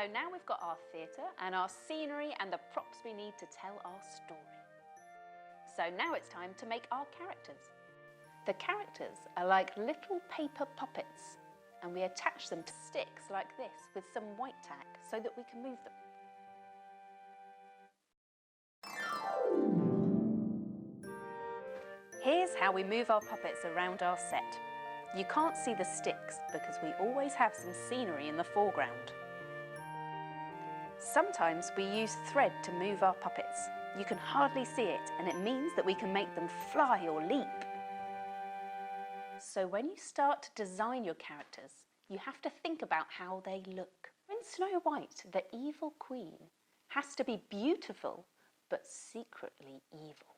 So now we've got our theatre and our scenery and the props we need to tell our story. So now it's time to make our characters. The characters are like little paper puppets, and we attach them to sticks like this with some white tack so that we can move them. Here's how we move our puppets around our set. You can't see the sticks because we always have some scenery in the foreground. Sometimes we use thread to move our puppets. You can hardly see it, and it means that we can make them fly or leap. So when you start to design your characters, you have to think about how they look. In Snow White, the evil queen has to be beautiful, but secretly evil.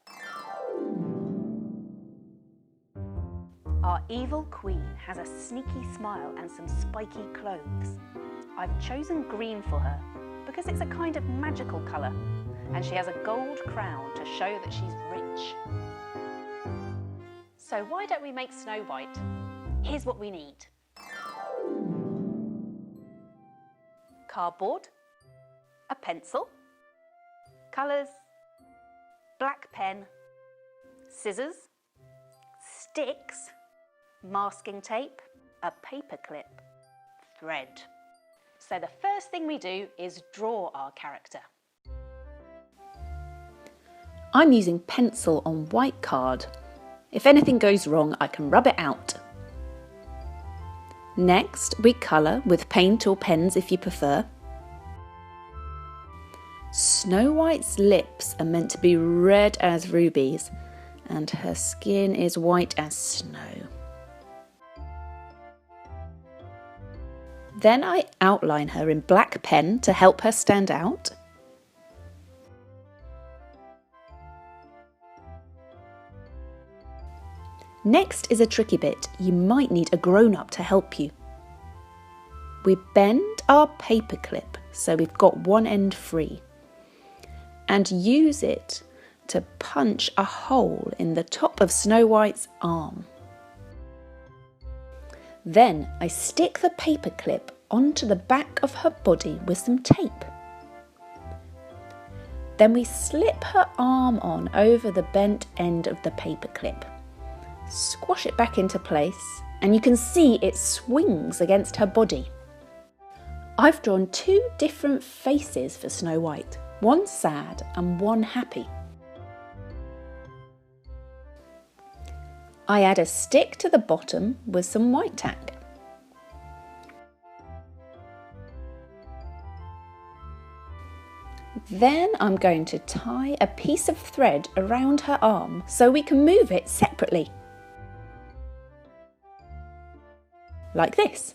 Our evil queen has a sneaky smile and some spiky clothes. I've chosen green for her because it's a kind of magical colour, and she has a gold crown to show that she's rich. So why don't we make Snow White? Here's what we need. Cardboard, a pencil, colours, black pen, scissors, sticks, masking tape, a paper clip, thread. So the first thing we do is draw our character. I'm using pencil on white card. If anything goes wrong, I can rub it out. Next, we colour with paint or pens if you prefer. Snow White's lips are meant to be red as rubies, and her skin is white as snow. Then I outline her in black pen to help her stand out. Next is a tricky bit. You might need a grown-up to help you. We bend our paper clip so we've got one end free, and use it to punch a hole in the top of Snow White's arm. Then I stick the paper clip onto the back of her body with some tape. Then we slip her arm on over the bent end of the paper clip. Squash it back into place, and you can see it swings against her body. I've drawn two different faces for Snow White, one sad and one happy. I add a stick to the bottom with some white tack. Then I'm going to tie a piece of thread around her arm so we can move it separately. Like this.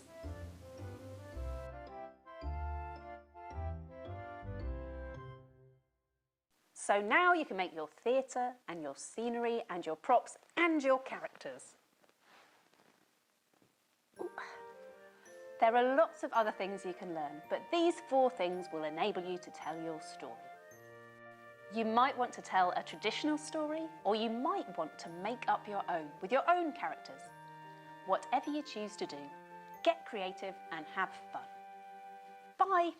So now you can make your theatre and your scenery and your props and your characters. Ooh. There are lots of other things you can learn, but these 4 things will enable you to tell your story. You might want to tell a traditional story, or you might want to make up your own with your own characters. Whatever you choose to do, get creative and have fun. Bye!